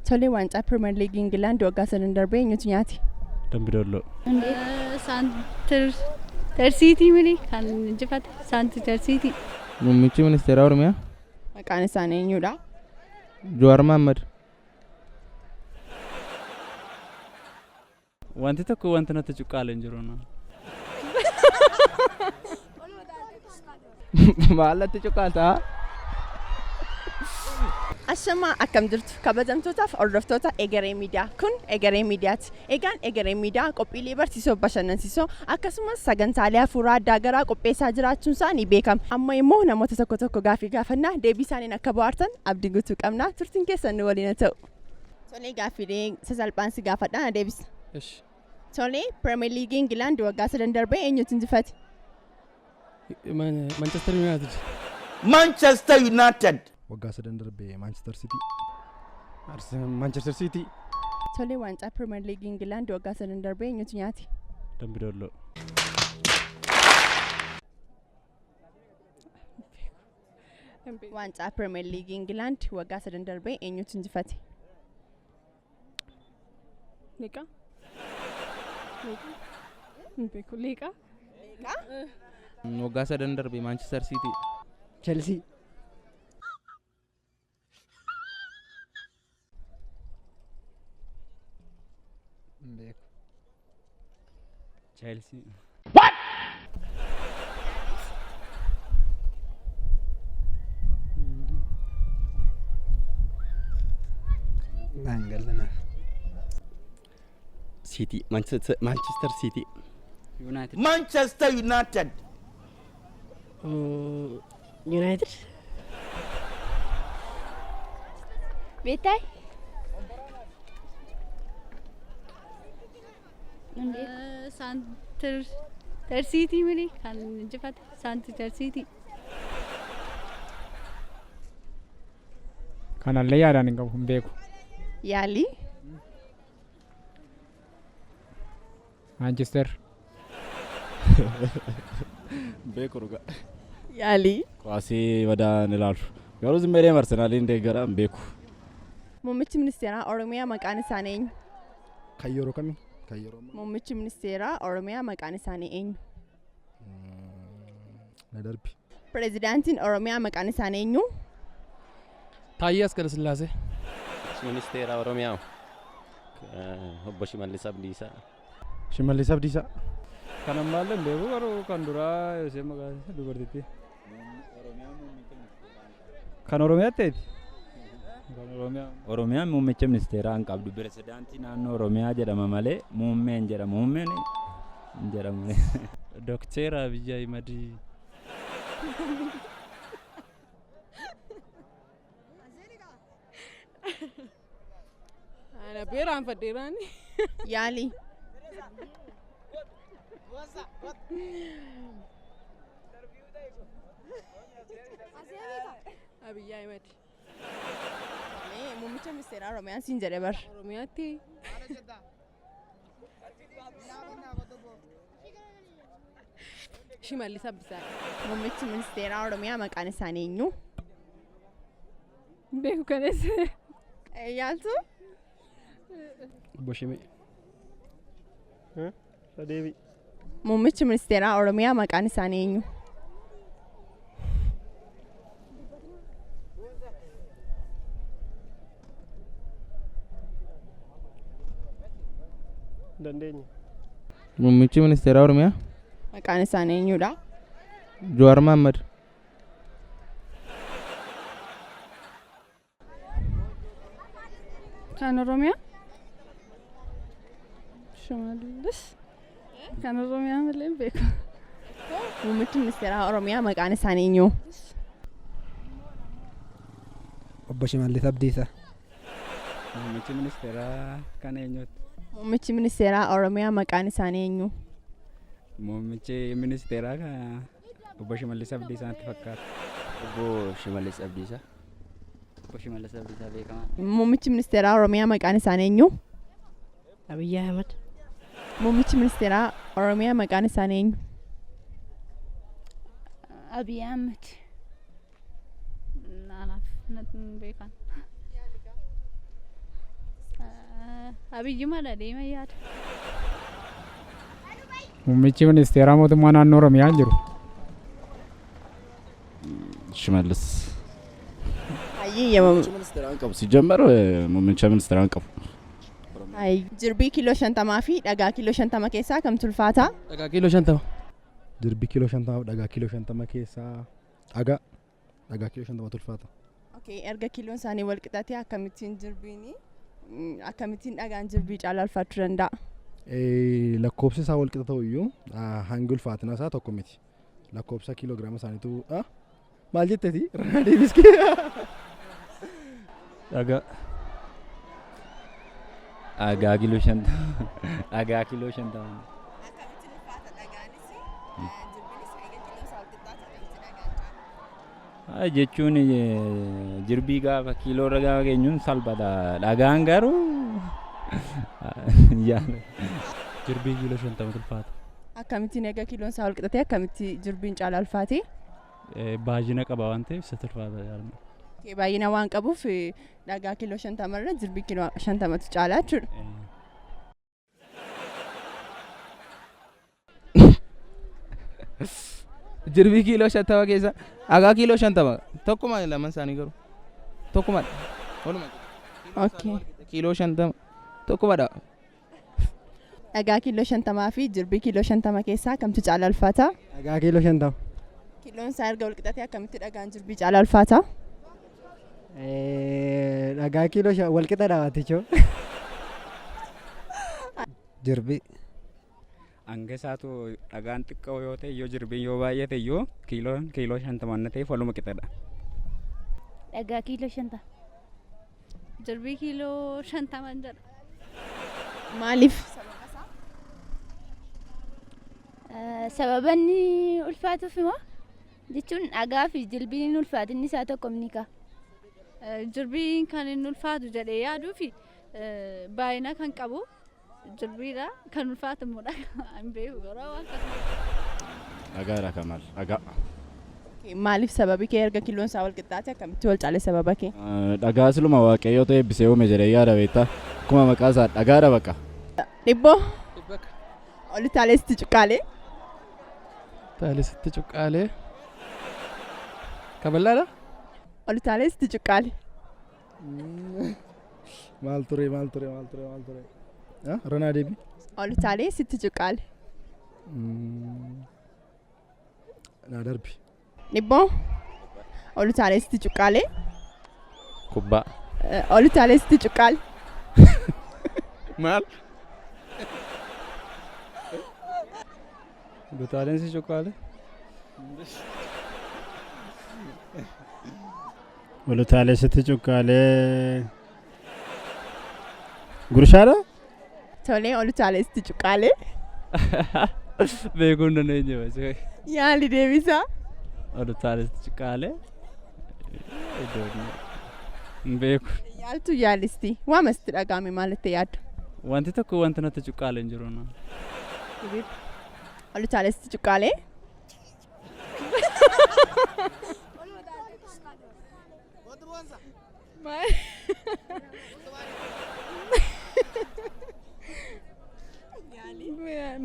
Tole waancaa Premier League England waggaa sadan darbee eenyutu nyaate? Dambidollo. Santer City mili kan injifate Santer City. Muummichi ministeera Oromiyaa Maqaan isaanii eenyudha? Jawaar Mohaammed. Wanti tokko wanti natti cuqqaalee hin jiru na. Maallatti cuqqaaltaa? Ashama akkam jirtu kabajamtootaaf hordoftoota Egeree Miidiyaa kun Egeree Miidiyaati. Egaan Egeree Miidiyaa qophiilee barsiisoo bashannansiisoo akkasumas sagantaalee hafuuraa addaa garaa qopheessaa jiraachuun isaa ni beekama. Amma immoo namoota tokko gaafii gaafannaa deebii isaaniin akka bohaartan abdii guutuu qabna. Turtiin keessan nu waliin haa ta'u. Tolee gaafiilee sasalphaan si gaafadhaan deebisa. Tolee Premier League England waggaa sadan darbee eenyutu injifate? Manchester United. Manchester United. Waggaa sadan darbee Manchester City. Manchester City. Tolee waancaa Premier League England waggaa sadan darbee eenyutu nyaate? Dambidollo. Waancaa Premier League England waggaa sadan darbee eenyutu injifate? Liiqa. Liiqa. Waggaa sadan darbee Manchester City. Chelsea. Chelsea. Nangalana. City. Manchester City. United. Manchester United. United. Betai. Santer City mili kan injifate Santer City. Kanallee yaadaan hin qabu hin beeku. Yaalii? Manchester. Beeku ruga. Yaalii? Kwaasii wadaan ilaalu. Garuu zimmeedhee Arsenaaliin deeggaraa hin beeku. Muummichi ministeeraa Oromiyaa maqaan isaanii eenyu? Kan yeroo kamii? Muummichi ministeeraa Oromiyaa maqaan isaanii eenyu? Nadarbi. Pireezidaantiin Oromiyaa maqaan isaanii eenyu? Taayyee Asqalasillaasee. Ministeera Oromiyaa. Obbo Shimallis Abdiisaa. Shimallis Abdiisaa. Kan ammaallee hin beeku garuu kan duraa Yosef Magaasii dubartitti. Kan Oromiyaatti? Oromiyaan muummicha ministeeraa hin qabdu. Pireezidaantii naannoo Oromiyaa jedhama malee muummeen jedhama. Muummeen hin jedhamu. Dookter Abiy Ahmed. Ana beeraan fadheeraani. Yaalii? Abiy Ahmed. Muummicha ministeeraa Oromiyaan siin jedhe bar. Oromiyaatti. Shimallis Abdiisaa. Muummichi ministeeraa Oromiyaa maqaan isaanii eenyu? Beeku kanes. Yaaltu? Obbo Shimee. Sadeebi. Muummichi ministeeraa Oromiyaa maqaan isaanii eenyu? Dandeenya. Muummichi ministeera Oromiyaa Maqaan isaanii eenyudha? Jawaar Mohaammed. Kan Oromiyaa. Shimallis. Kan Oromiyaa malee beeku. Muummichi ministeeraa Oromiyaa maqaan isaanii eenyu? Obbo Shimallis Abdiisaa. Muummichi ministeeraa kan eenyuti? Muummichi ministeeraa Oromiyaa maqaan isaanii eenyu? Muummichi ministeeraa kan Obbo Shimallis Abdiisaatti fakkaata. Obbo Shimallis Abdiisaa. Obbo Shimallis Abdiisaa beekamaa. Muummichi ministeeraa Oromiyaa maqaan isaanii eenyu? Abiy Ahmed. Muummichi ministeeraa Oromiyaa maqaan isaanii eenyu? Abiy Ahmed. Naanaaf natin beekan. Abiyyumadha deema yaada. Muummichi ministeeraa mootummaa naannoo Oromiyaa jiru. ሽመልስ Hayyee ሚኒስትራን ቀቡ ሲጀመር ሙምቻ ሚኒስትራን ቀቡ jirbii kiiloo 50 fi dhagaa kiiloo 50 keessaa kamtu ulfaataa? Dhagaa kiiloo 50. Jirbii kiiloo 50 dhagaa kiiloo 50 keessaa dhagaa kiiloo 50 ulfaata. Okay, erga kiiloon isaanii wal qixatee akkamittiin dhagaan jirbii caalaa ulfaachuu danda'a? Lakkoofsi isaa wal qixa ta'u iyyuu hangi ulfaatina isaa tokko miti. Lakkoofsa kiiloogiraama isaaniitu maal jetteeti? Deebiskee. Dhagaa. dhagaa kiiloo 50 dhagaa kiiloo 50 Akkamittiin ulfaata dhagaanis jirbiinis eega kiiloo isaa wal qixaate akkamittiin dhagaan caala? jechuun jirbii gaafa kiiloo irra gaafa geenyuun salphata dhagaan garuu yaala Jirbii kiiloo 50 ulfaata. Akkamittiin eega kiiloon isaa wal qixatee akkamitti jirbiin caalaa ulfaate? Baay'ina qaba waan ta'eef isa ulfaata yaadama. Baay'ina waan qabuuf dhagaa kiiloo 50 irra jirbii kiiloo 50tu caalaa jechuudha. Jirbii kiiloo 50 keessa dhagaa kiiloo 50 tokkuma lamaan isaanii garuu tokkuma walumaa Okay. kiiloo 50 tokkumadha. Dhagaa kiiloo 50 fi jirbii kiiloo 50 keessaa kamtu caalaa ulfaata? Dhagaa kiiloo 50. Kiiloon isaa erga wal qixatee akkamitti dhagaan jirbii caalaa ulfaata? Dhagaa kiiloo wal qixa dhawaatichoo. Jirbii. Hanga isaatu dhagaan xiqqoo yoo ta'e yoo jirbiin yoo baay'ate yoo kiiloo 50 waan ta'eef waluma qixadha. Dhagaa kiiloo 50. Jirbii kiiloo 50 jedha. Maaliif? Sababanni ulfaatuuf immoo jechuun dhagaa fi jirbiin ulfaatinni isaa tokko ni ka'a. Jirbiin kan inni ulfaatu jedhee yaaduu fi baay'ina kan qabu jirbiidha kan ulfaatu immoo dhagaa beeku garuu waan dhagaadha kamal dhagaa Maaliif sababi kee erga kiiloon isaa wal qixaate akkamitti wal caale sababa kee? dhagaa siluma waaqayyoo ta'e eebbisee uume jedhee yaada beektaa akkuma maqaa isaa dhagaadha baqa. Dhibboo? Oli taaleessitti cuqqaalee? Taaleessitti cuqqaalee. Kaballaadha? Oli taaleessitti cuqqaalee? Maal ture? Ranaa deebii. Oli taaleessitti cuqqaalee? Naa darbi. Dhibboo? Oli taaleessitti cuqqaalee? kubbaa Oli taaleessitti cuqqaalee? Maal? Butaaleen si cuqqaale. Walutaalee sitti cuqqaalee. Gurshaadha? Tolee, oli taaleessitti cuqqaalee? Beekuu hin dandeenye basi. Yaali deebisaa? Butaaleen si cuqqaale. Hin beeku. Yaaltu yaalisti. Waama sitti dhagahame maalitti yaaddu? Wanti tokko wanti natti cuqqaale hin jiru. Oli taaleessitti cuqqaalee?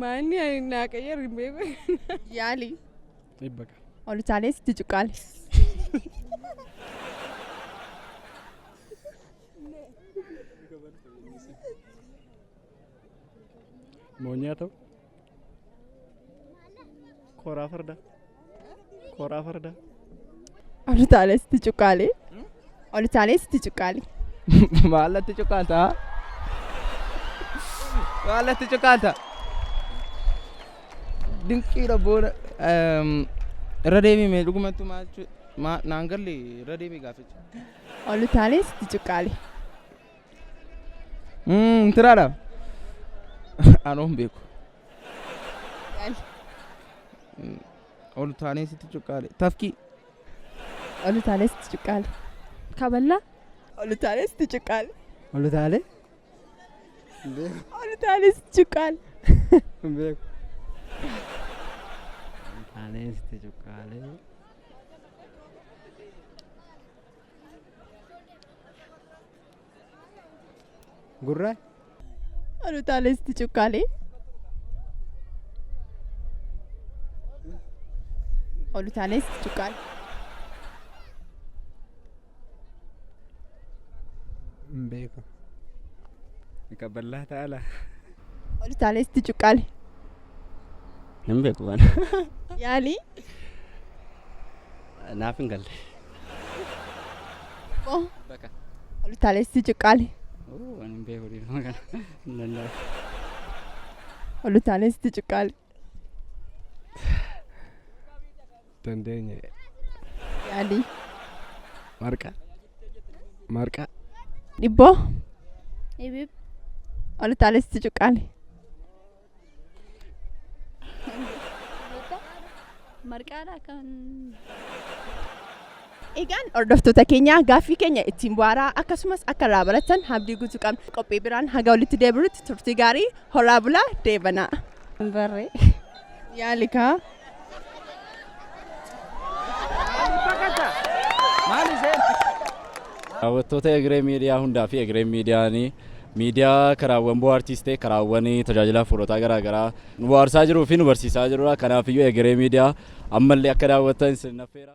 Maanni naa qayyar hin beeku. Yaali. Dhibbaqa. Oli taaleessitti cuqqaalee? Moonyaa ta'u. Koraa farda. Oli taaleessitti cuqqaalee? Oli taaleessitti cuqqaalee? Maallatti cuqqaalta? Maallatti cuqqaalta? Dinqiidha booda irra deemee dhugumattu naan galle irra deemee gaafacha. Oli taaleessitti cuqqaalee? Tiraadha. Anoon beeku. Ol taaleessitti cuqqaalee. Tafkii. Oli taaleessitti cuqqaalee? Kaballaa? Oli taaleessitti cuqqaalee? Walutaalee? Oli taaleessitti cuqqaalee? Hin beeku. Taaleessitti cuqqaalee. Gurraa? Olutaalesti cuqqaalee. Olutaalesti cuqqaalee. Hin beeku. Kabballaa ta'ala. Olutaalesti cuqqaalee. Hin beeku waan. Yaalii. Naaf hin galle. Bakka. Olutaalesti cuqqaalee. Waan hin beeku dhiirama kana. Hin danda'u. Olutaalesti cuqqaalee. Dandeenye. Yaalii. Marqa. Marqa. Dhibboo. Ibib. Olutaalesti cuqqaalee. Marqaadha kan. Egaan hordoftoota keenya gaaffii keenya ittiin bu'aaraa akkasumas akka irraa baratan abdii guutuu qabna. Qophii biraan haga walitti deebi'utti turtii gaarii horaa bulaa deebanaa. Barree. Yaalikaa. Daawwattoota Egeree Miidiyaa hundaa fi Egeree miidiyaa karaawwan bohaartiis ta'e karaawwan tajaajila fuurotaa garaagaraa nu bohaarsaa jiruu fi nu barsiisaa jirudha. Kanaafiyyuu Egeree Miidiyaa ammallee akka daawwattan isin affeera.